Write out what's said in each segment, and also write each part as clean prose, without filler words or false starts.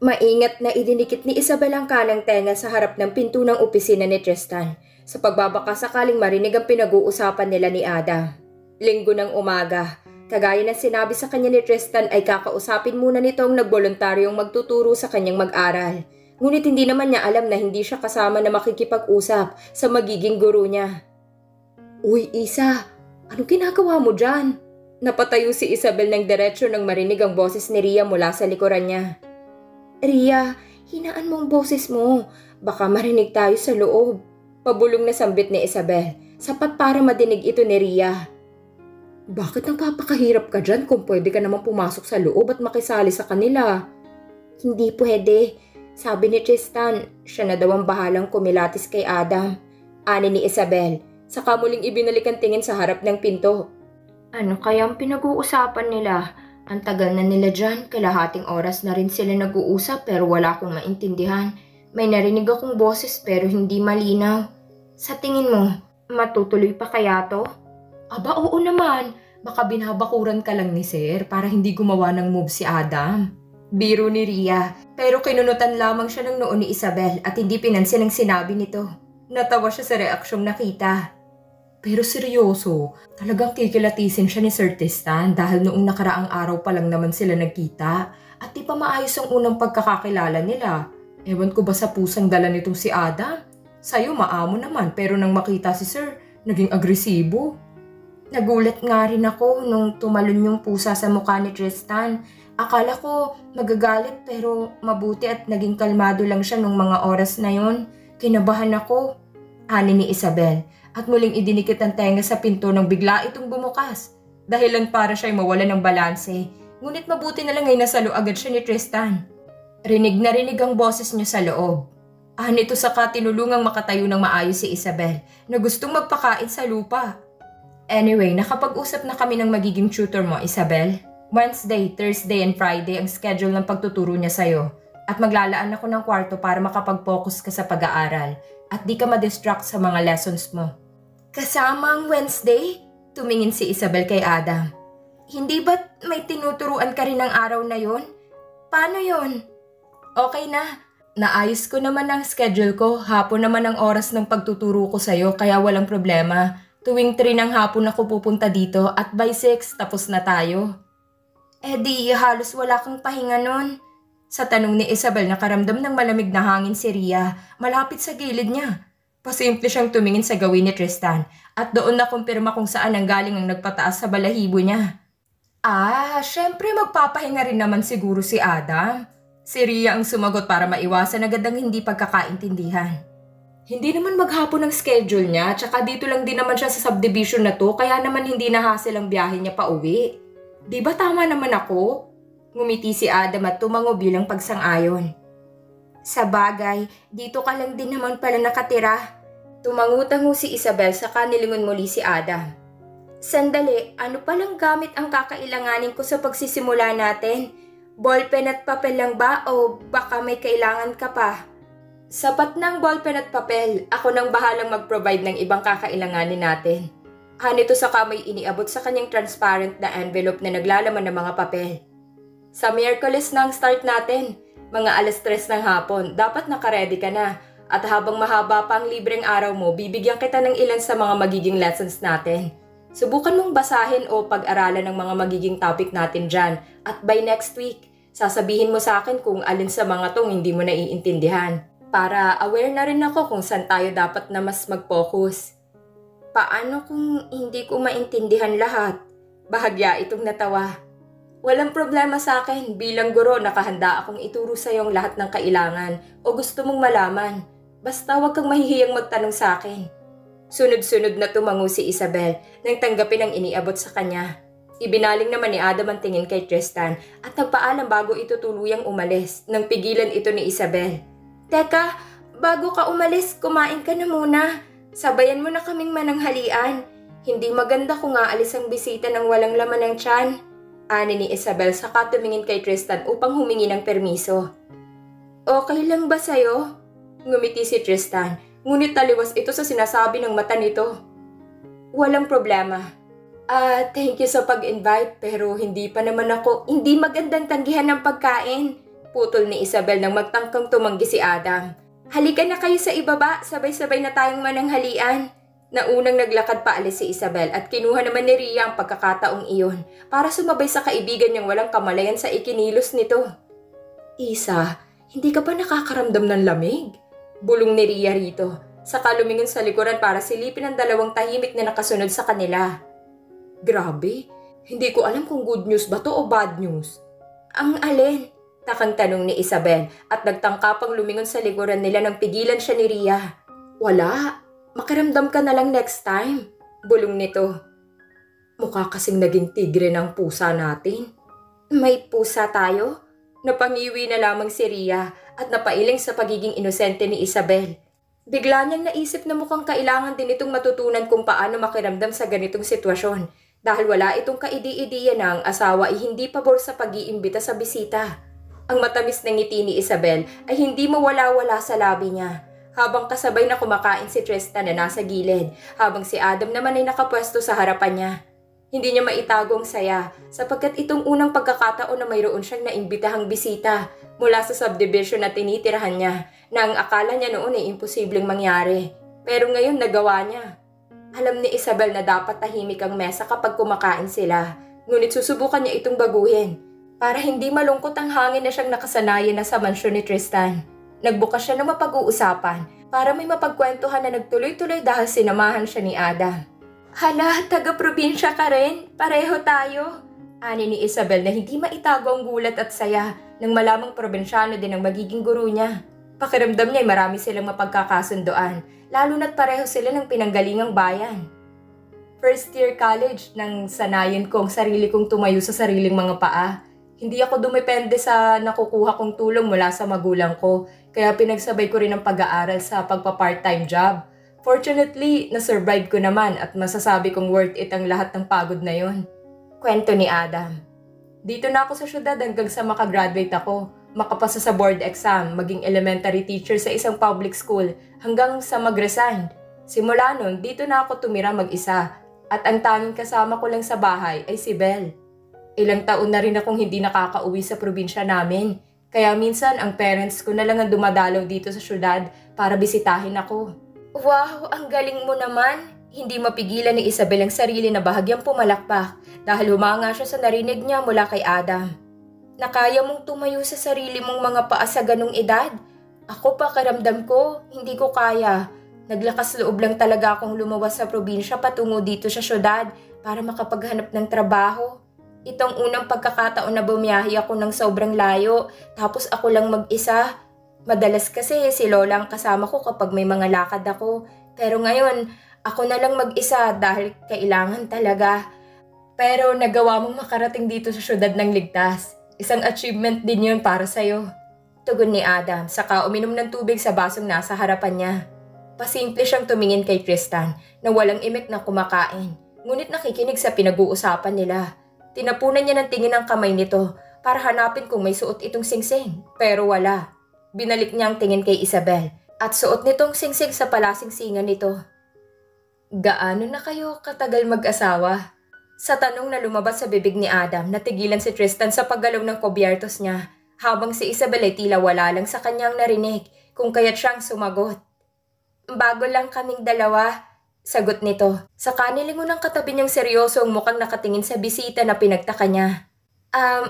Maingat na idinikit ni Isabel ang kanang tenga sa harap ng pinto ng opisina ni Tristan sa pagbabaka sakaling marinig ang pinag-uusapan nila ni Ada. Linggo ng umaga, kagaya ng sinabi sa kanya ni Tristan ay kakausapin muna nito ang nagboluntaryong magtuturo sa kanyang mag-aral. Ngunit hindi naman niya alam na hindi siya kasama na makikipag-usap sa magiging guro niya. Uy, Isa, anong ginagawa mo dyan? Napatayo si Isabel ng diretsyo nang marinig ang boses ni Ria mula sa likuran niya. Ria, hinaan mo ang boses mo. Baka marinig tayo sa loob. Pabulong na sambit ni Isabel. Sapat para madinig ito ni Ria. Bakit nagpapakahirap ka dyan kung pwede ka naman pumasok sa loob at makisali sa kanila? Hindi pwede. Sabi ni Tristan, siya na daw ang bahalang kumilatis kay Adam. Ani ni Isabel. Saka muling ibinalik ang tingin sa harap ng pinto. Ano kaya ang pinag-uusapan nila? Ang tagal na nila dyan, kalahating oras na rin sila nag-uusap pero wala akong maintindihan. May narinig akong boses pero hindi malinaw. Sa tingin mo, matutuloy pa kaya to? Aba, oo naman. Baka binabakuran ka lang ni Sir para hindi gumawa ng move si Adam. Biro ni Ria, pero kinunutan lamang siya ng noo ni Isabel at hindi pinansin ang sinabi nito. Natawa siya sa reaksyong nakita. Pero seryoso, talagang kikilatisin siya ni Sir Tristan dahil noong nakaraang araw pa lang naman sila nagkita at di pa maayos ang unang pagkakakilala nila. Ewan ko ba sa pusang dala nitong si Adam? Sa'yo maamo naman pero nang makita si Sir, naging agresibo. Nagulat nga rin ako nung tumalon yung pusa sa mukha ni Tristan. Akala ko magagalit pero mabuti at naging kalmado lang siya nung mga oras na yon. Kinabahan ako, ani ni Isabel, at muling idinikit ang tenga sa pinto nang bigla itong bumukas. Dahilan para siya'y mawala ng balanse, ngunit mabuti na lang ay nasalo agad siya ni Tristan. Rinig na rinig ang boses niya sa loob. Nito saka tinulungang makatayo ng maayos si Isabel na gustong magpakain sa lupa. Anyway, nakapag-usap na kami ng magiging tutor mo, Isabel. Wednesday, Thursday, and Friday ang schedule ng pagtuturo niya sa'yo. At maglalaan ako ng kwarto para makapag-focus ka sa pag-aaral at di ka ma-distract sa mga lessons mo. Kasama ang Wednesday? Tumingin si Isabel kay Adam. Hindi ba't may tinuturuan ka rin ng araw na yon? Paano yon? Okay na. Naayos ko naman ang schedule ko. Hapon naman ang oras ng pagtuturo ko sa'yo kaya walang problema. Tuwing 3 ng hapon ako pupunta dito at by 6 tapos na tayo. Di halos wala kang pahinga nun. Sa tanong ni Isabel nakaramdam ng malamig na hangin si Ria malapit sa gilid niya. Pasimple siyang tumingin sa gawin ni Tristan at doon nakumpirma kung saan ang galing ang nagpataas sa balahibo niya. Syempre magpapahinga rin naman siguro si Adam. Si Ria ang sumagot para maiwasan agad ang hindi pagkakaintindihan. Hindi naman maghapon ang schedule niya, tsaka dito lang din naman siya sa subdivision na to kaya naman hindi nahassle ang biyahe niya pa uwi. Di ba tama naman ako? Ngumiti si Adam at tumango bilang pagsang-ayon. Sa bagay, dito ka lang din naman pala nakatira. Tumangutango si Isabel saka nilingon muli si Adam. Sandali, ano palang gamit ang kakailanganin ko sa pagsisimula natin? Ballpen at papel lang ba o baka may kailangan ka pa? Sapat ng ballpen at papel, ako nang bahalang mag-provide ng ibang kakailanganin natin. Nito saka may iniabot sa kanyang transparent na envelope na naglalaman ng mga papel. Sa Miyerkules na ang start natin, mga 3:00 ng hapon, dapat nakaredy ka na. At habang mahaba pa ang libreng araw mo, bibigyan kita ng ilan sa mga magiging lessons natin. Subukan mong basahin o pag-aralan ng mga magiging topic natin dyan. At by next week, sasabihin mo sa akin kung alin sa mga tong hindi mo naiintindihan. Para aware na rin ako kung saan tayo dapat na mas mag-focus. Paano kung hindi ko maintindihan lahat? Bahagya itong natawa. Walang problema sa akin, bilang guro nakahanda akong ituro sa iyong lahat ng kailangan o gusto mong malaman. Basta huwag kang mahihiyang magtanong sa akin. Sunod-sunod na tumango si Isabel nang tanggapin ang iniabot sa kanya. Ibinaling naman ni Adam ang tingin kay Tristan at nagpaalam bago ito tuluyang umalis nang pigilan ito ni Isabel. Teka, bago ka umalis, kumain ka na muna. Sabayan mo na kaming mananghalian. Hindi maganda kung aalis ang bisita ng walang laman ng tiyan. Ani ni Isabel saka tumingin kay Tristan upang humingi ng permiso. Okay lang ba sa'yo? Ngumiti si Tristan, ngunit taliwas ito sa sinasabi ng mata nito. Walang problema. Thank you sa pag-invite pero hindi pa naman ako, hindi magandang tanggihan ng pagkain. Putol ni Isabel nang magtangkang tumanggi si Adam. Halika na kayo sa ibaba, sabay-sabay na tayong mananghalian. Naunang naglakad paalis si Isabel at kinuha naman ni Rhea ang pagkakataong iyon para sumabay sa kaibigan niyang walang kamalayan sa ikinilos nito. Isa, hindi ka ba nakakaramdam ng lamig? Bulong ni Rhea rito, saka lumingon sa likuran para silipin ang dalawang tahimik na nakasunod sa kanila. Grabe, hindi ko alam kung good news ba to o bad news. Ang alin? Takang tanong ni Isabel at nagtangka pang lumingon sa likuran nila nang pigilan siya ni Rhea. Wala, makiramdam ka na lang next time, bulong nito. Mukha kasing naging tigre ng pusa natin. May pusa tayo? Napangiwi na lamang si Rhea at napailing sa pagiging inosente ni Isabel. Bigla niyang naisip na mukhang kailangan din itong matutunan kung paano makiramdam sa ganitong sitwasyon dahil wala itong kaidi-idiya na ang asawa ay hindi pabor sa pag-iimbita sa bisita. Ang matamis na ngiti ni Isabel ay hindi mawala-wala sa labi niya habang kasabay na kumakain si Tristan na nasa gilid habang si Adam naman ay nakapwesto sa harapan niya. Hindi niya maitago ang saya sapagkat itong unang pagkakataon na mayroon siyang naimbitahang bisita mula sa subdivision na tinitirahan niya na ang akala niya noon ay imposibleng mangyari. Pero ngayon nagawa niya. Alam ni Isabel na dapat tahimik ang mesa kapag kumakain sila, ngunit susubukan niya itong baguhin para hindi malungkot ang hangin na siyang nakasanayan na sa mansyon ni Tristan. Nagbukas siya ng mapag-uusapan para may mapagkwentuhan na nagtuloy-tuloy dahil sinamahan siya ni Adam. Hala, taga-probinsya ka rin? Pareho tayo. Ani ni Isabel na hindi maitago ang gulat at saya nang malamang probinsyano din ang magiging guro niya. Pakiramdam niya ay marami silang mapagkakasundoan, lalo na't pareho sila ng pinanggalingang bayan. First year college nang sanayin ko ang sarili kong tumayo sa sariling mga paa. Hindi ako dumepende sa nakukuha kong tulong mula sa magulang ko, kaya pinagsabay ko rin ang pag-aaral sa pagpa-part-time job. Fortunately, na-survive ko naman at masasabi kong worth it ang lahat ng pagod na yon. Kwento ni Adam. Dito na ako sa syudad hanggang sa makagraduate ako, makapasa sa board exam, maging elementary teacher sa isang public school hanggang sa mag-resign. Simula nun, dito na ako tumira mag-isa at ang tanging kasama ko lang sa bahay ay si Belle. Ilang taon na rin akong hindi nakakauwi sa probinsya namin, kaya minsan ang parents ko na lang ang dumadalaw dito sa syudad para bisitahin ako. Wow, ang galing mo naman! Hindi mapigilan ni Isabel ang sarili na bahagyang pumalakpak dahil humanga siya sa narinig niya mula kay Adam. Nakaya mong tumayo sa sarili mong mga paa sa ganong edad? Ako pakiramdam ko, hindi ko kaya. Naglakas loob lang talaga akong lumawas sa probinsya patungo dito sa syudad para makapaghanap ng trabaho. Itong unang pagkakataon na bumiyahe ako ng sobrang layo tapos ako lang mag-isa. Madalas kasi si Lola ang kasama ko kapag may mga lakad ako. Pero ngayon, ako na lang mag-isa dahil kailangan talaga. Pero nagawa mong makarating dito sa syudad ng ligtas. Isang achievement din yun para sa'yo. Tugon ni Adam, saka uminom ng tubig sa basong nasa harapan niya. Pasimple siyang tumingin kay Tristan na walang imik na kumakain. Ngunit nakikinig sa pinag-uusapan nila. Tinapunan niya ng tingin ang kamay nito para hanapin kung may suot itong singsing. Pero wala. Binalik niya ang tingin kay Isabel at suot nitong singsing sa palasingsingan nito. Gaano na kayo katagal mag-asawa? Sa tanong na lumabas sa bibig ni Adam, natigilan si Tristan sa paggalaw ng kobyertos niya habang si Isabel ay tila wala lang sa kanyang narinig kung kaya't siyang sumagot. Bago lang kaming dalawa, sagot nito. Sa kanilingon ng katabi niyang seryoso ang mukhang nakatingin sa bisita na pinagtaka niya.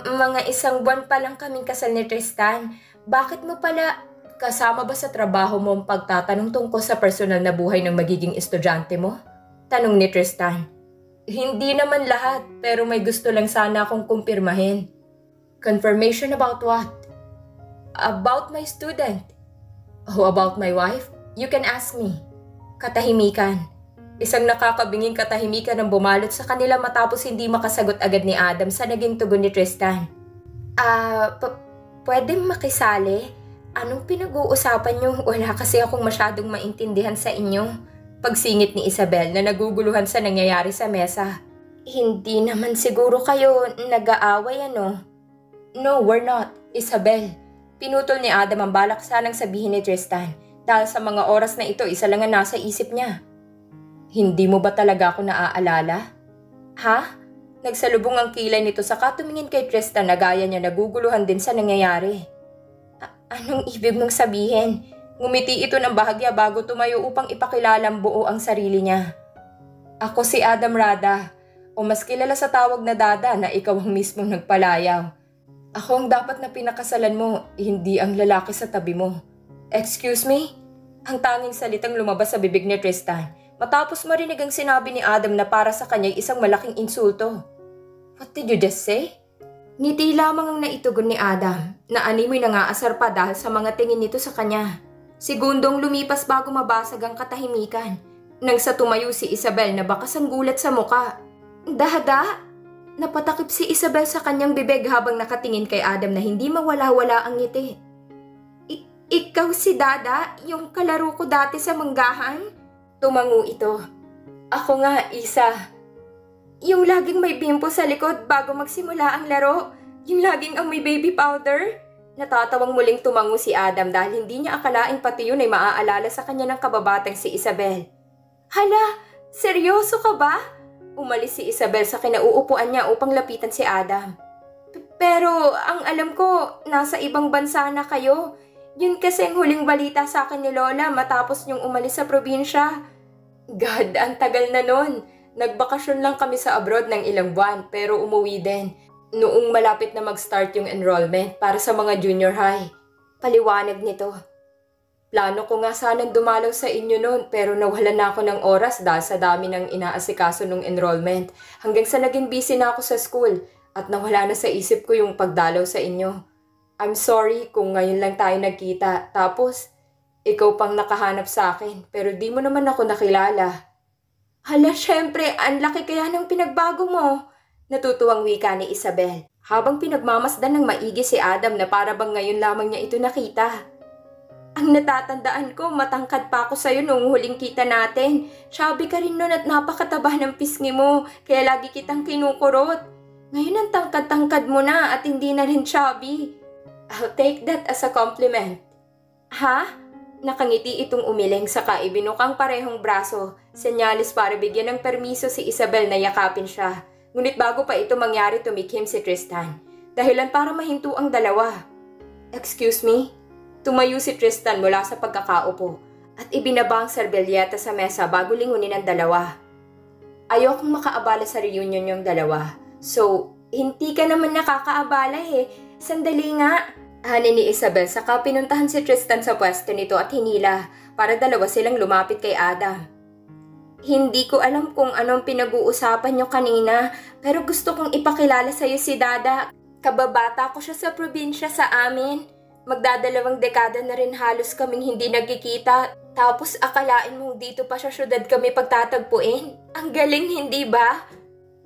Mga isang buwan pa lang kaming kasal ni Tristan. Bakit mo pala kasama ba sa trabaho mo ang pagtatanong tungkol sa personal na buhay ng magiging estudyante mo? Tanong ni Tristan. Hindi naman lahat, pero may gusto lang sana akong kumpirmahin. Confirmation about what? About my student. Oh, about my wife? You can ask me. Katahimikan. Isang nakakabinging katahimikan ang bumalot sa kanila matapos hindi makasagot agad ni Adam sa naging tugon ni Tristan. Pwede makisali? Anong pinag-uusapan niyo? Wala kasi akong masyadong maintindihan sa inyo. Pagsingit ni Isabel na naguguluhan sa nangyayari sa mesa. Hindi naman siguro kayo nag-aaway ano? No, we're not, Isabel. Pinutol ni Adam ang balak sanang sabihin ni Tristan dahil sa mga oras na ito isa lang ang nasa isip niya. Hindi mo ba talaga ako naaalala? Ha? Nagsalubong ang kilay nito saka tumingin kay Tristan na gaya niya naguguluhan din sa nangyayari. Anong ibig mong sabihin? Ngumiti ito ng bahagya bago tumayo upang ipakilalang buo ang sarili niya. Ako si Adam Rada, o mas kilala sa tawag na Dada na ikaw ang mismong nagpalayaw. Ako ang dapat na pinakasalan mo, hindi ang lalaki sa tabi mo. Excuse me? Ang tanging salitang lumabas sa bibig ni Tristan matapos marinig ang sinabi ni Adam na para sa kanya isang malaking insulto. What did you just say? Ngiti lamang ang naitugon ni Adam na animoy nangaasar pa dahil sa mga tingin nito sa kanya. Segundong lumipas bago mabasag ang katahimikan nang sa tumayo si Isabel na bakas ang gulat sa muka. Dada! Napatakip si Isabel sa kanyang bibig habang nakatingin kay Adam na hindi mawala-wala ang ngiti. Ikaw si Dada, yung kalaro ko dati sa manggahan? Tumango ito. Ako nga, Isa. Yung laging may bimpo sa likod bago magsimula ang laro. Yung laging amoy baby powder. Natatawang muling tumango si Adam dahil hindi niya akalaing pati yun ay maaalala sa kanya ng kababatang si Isabel. Hala, seryoso ka ba? Umalis si Isabel sa kinauupuan niya upang lapitan si Adam. Pero ang alam ko, nasa ibang bansa na kayo. Yun kasi ang huling balita sa akin ni Lola matapos niyong umalis sa probinsya. God, ang tagal na nun. Nagbakasyon lang kami sa abroad ng ilang buwan pero umuwi din. Noong malapit na mag-start yung enrollment para sa mga junior high. Paliwanag nito. Plano ko nga sanang dumalaw sa inyo noon pero nawalan na ako ng oras dahil sa dami ng inaasikaso ng enrollment hanggang sa naging busy na ako sa school at nawala na sa isip ko yung pagdalaw sa inyo. I'm sorry kung ngayon lang tayo nagkita tapos ikaw pang nakahanap sa akin pero di mo naman ako nakilala. Hala, syempre, ang laki kaya ng pinagbago mo. Natutuwang wika ni Isabel habang pinagmamasdan ng maigi si Adam na para bang ngayon lamang niya ito nakita. Ang natatandaan ko, matangkad pa ako sa'yo noong huling kita natin. Chubby ka rin nun at napakataba ng pisngi mo, kaya lagi kitang kinukurot. Ngayon ang tangkad-tangkad mo na at hindi na rin chubby. I'll take that as a compliment. Ha? Nakangiti itong umiling saka ibinukang parehong braso, senyalis para bigyan ng permiso si Isabel na yakapin siya. Ngunit bago pa ito mangyari tumikhim si Tristan, dahilan para mahinto ang dalawa. Excuse me? Tumayo si Tristan mula sa pagkakaupo at ibinaba ang serbilyeta sa mesa bago lingunin ang dalawa. Ayokong makaabala sa reunion yung dalawa. So, hindi ka naman nakakaabala eh. Sandali nga. Hanin ni Isabel saka pinuntahan si Tristan sa pwesto nito at hinila para dalawa silang lumapit kay Adam. Hindi ko alam kung anong pinag-uusapan nyo kanina pero gusto kong ipakilala sa'yo si Dada. Kababata ko siya sa probinsya sa amin. Magdadalawang dekada na rin halos kaming hindi nagkikita. Tapos akalain mong dito pa sa syudad kami pagtatagpuin. Ang galing, hindi ba?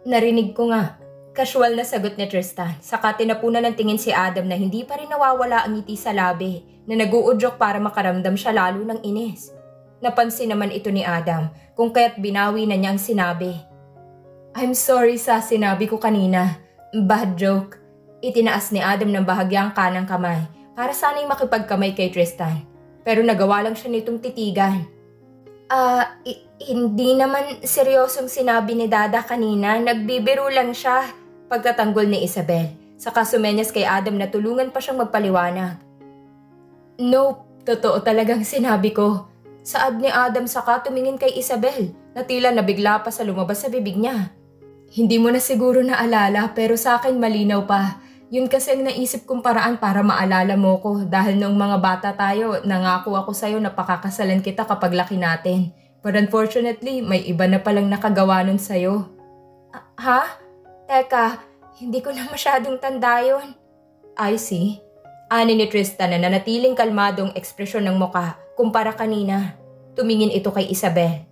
Narinig ko nga. Casual na sagot ni Tristan. Saka tinapunan ng tingin si Adam na hindi pa rin nawawala ang ngiti sa labi na nag-uudyok para makaramdam siya lalo ng inis. Napansin naman ito ni Adam kung kaya't binawi na niya ang sinabi. I'm sorry sa sinabi ko kanina. Bad joke. Itinaas ni Adam ng bahagyang kanang kamay para sana'y makipagkamay kay Tristan. Pero nagawa lang siya nitong titigan. Hindi naman seryosong sinabi ni Dada kanina. Nagbibiro lang siya. Pagkatanggol ni Isabel. Saka sumenyas kay Adam na tulungan pa siyang magpaliwanag. Nope, totoo talagang sinabi ko. Saad ni Adam saka tumingin kay Isabel na tila nabigla pa sa lumabas sa bibig niya. Hindi mo na siguro naalala pero sa akin malinaw pa. Yun kasi ang naisip kong paraan para maalala mo ko dahil noong mga bata tayo, nangako ako sa'yo na pakakasalan kita kapag laki natin. But unfortunately, may iba na palang nakagawa nun sa'yo. Ha? Teka, hindi ko na masyadong tanda yun. I see. Ani ni Tristan na nanatiling kalmadong ekspresyon ng muka kumpara kanina. Tumingin ito kay Isabel.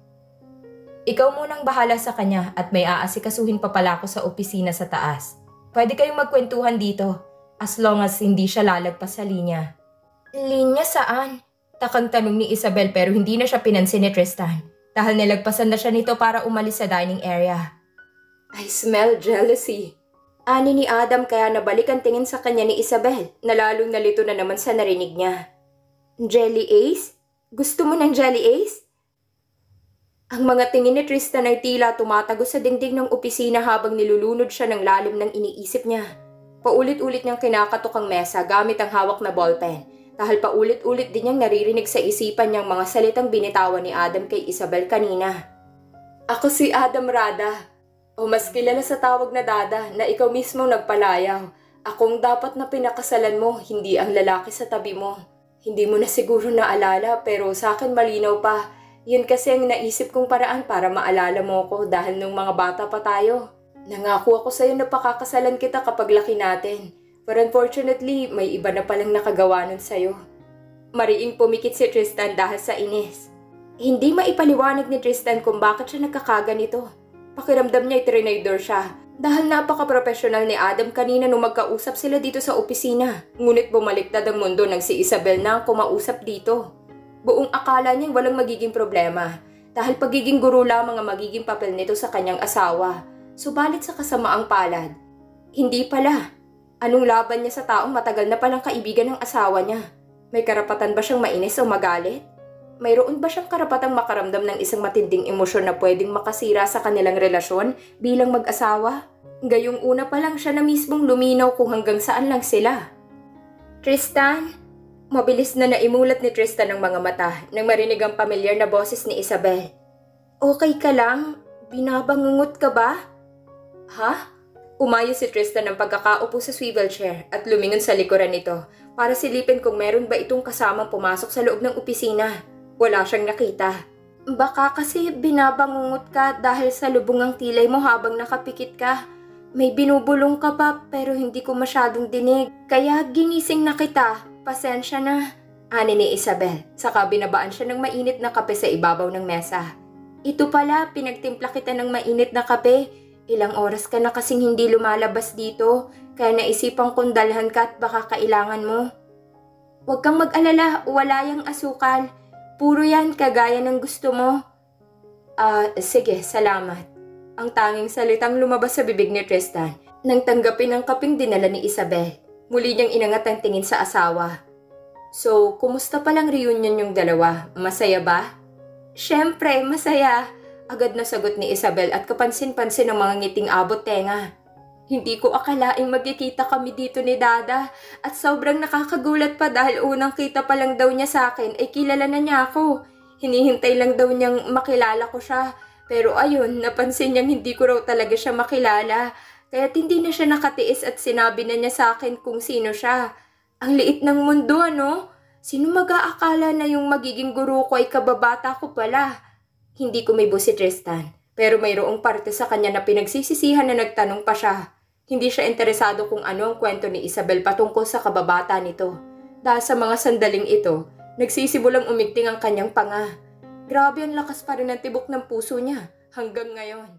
Ikaw munang bahala sa kanya at may aasikasuhin pa pala ako sa opisina sa taas. Pwede kayong magkwentuhan dito as long as hindi siya lalagpas sa linya. Linya saan? Takang tanong ni Isabel pero hindi na siya pinansin ni Tristan dahil nilagpasan na siya nito para umalis sa dining area. I smell jealousy. Ani ni Adam kaya nabalik ang tingin sa kanya ni Isabel na lalong nalito na naman sa narinig niya. Jelly Ace? Gusto mo ng Jelly Ace? Ang mga tingin ni Tristan ay tila tumatago sa dingding ng opisina habang nilulunod siya ng lalim ng iniisip niya. Paulit-ulit niyang kinakatok ang mesa gamit ang hawak na ballpen dahil paulit-ulit din niyang naririnig sa isipan niyang mga salitang binitawan ni Adam kay Isabel kanina. Ako si Adam Rada, o mas kilala sa tawag na Dada, na ikaw mismo nagpalayaw. Akong dapat na pinakasalan mo, hindi ang lalaki sa tabi mo. Hindi mo na siguro naalala pero sa akin malinaw pa. Yun kasi ang naisip kong paraan para maalala mo ko dahil nung mga bata pa tayo. Nangako ako sa'yo na pakakasalan kita kapag laki natin. But unfortunately, may iba na palang nakagawa nun sa'yo. Mariing pumikit si Tristan dahil sa inis. Hindi maipaliwanag ni Tristan kung bakit siya nagkakaganito. Pakiramdam niya itrinador siya. Dahil napaka-professional ni Adam kanina nung magkausap sila dito sa opisina. Ngunit bumaliktad ang mundo nang si Isabel na ang kumausap dito. Buong akala niyang walang magiging problema. Dahil pagiging guro lamang ang magiging papel nito sa kanyang asawa. Subalit sa kasamaang palad. Hindi pala. Anong laban niya sa taong matagal na palang kaibigan ng asawa niya? May karapatan ba siyang mainis o magalit? Mayroon ba siyang karapatang makaramdam ng isang matinding emosyon na pwedeng makasira sa kanilang relasyon bilang mag-asawa? Gayong una pa lang siya na mismong luminaw kung hanggang saan lang sila. Tristan? Mabilis na naimulat ni Tristan ang mga mata nang marinig ang pamilyar na boses ni Isabel. Okay ka lang? Binabangungot ka ba? Ha? Umayos si Tristan ng pagkakaupo sa swivel chair at lumingon sa likuran nito para silipin kung meron ba itong kasamang pumasok sa loob ng opisina. Wala siyang nakita. Baka kasi binabangungot ka dahil sa lubungang kilay mo habang nakapikit ka. May binubulong ka pa pero hindi ko masyadong dinig. Kaya ginising na kita. Pasensya na. Ani ni Isabel. Saka binabaan siya ng mainit na kape sa ibabaw ng mesa. Ito pala, pinagtimpla kita ng mainit na kape. Ilang oras ka na kasing hindi lumalabas dito. Kaya naisipan kong dalhan ka at baka kailangan mo. Huwag kang mag-alala, wala yang asukal. Puro yan kagaya ng gusto mo. Sige, salamat. Ang tanging salitang lumabas sa bibig ni Tristan nang tanggapin ang kaping dinala ni Isabel. Muli niyang inangat ang tingin sa asawa. So, kumusta palang reunion yung dalawa? Masaya ba? Siyempre, masaya. Agad na sagot ni Isabel at kapansin-pansin ang mga ngiting abot tenga. Hindi ko akalaing magkikita kami dito ni Dada at sobrang nakakagulat pa dahil unang kita pa lang daw niya sa akin ay kilala na niya ako. Hinihintay lang daw niyang makilala ko siya. Pero ayun, napansin niyang hindi ko raw talaga siya makilala. Kaya't hindi na siya nakatiis at sinabi na niya sa akin kung sino siya. Ang liit ng mundo, ano? Sino mag-aakala na yung magiging guro ko ay kababata ko pala? Hindi kumibo si Tristan. Pero mayroong parte sa kanya na pinagsisisihan na nagtanong pa siya. Hindi siya interesado kung ano ang kwento ni Isabel patungkol sa kababata nito. Dahil sa mga sandaling ito, nagsisimulang umigting ang kanyang panga. Grabe ang lakas pa rin ng tibok ng puso niya hanggang ngayon.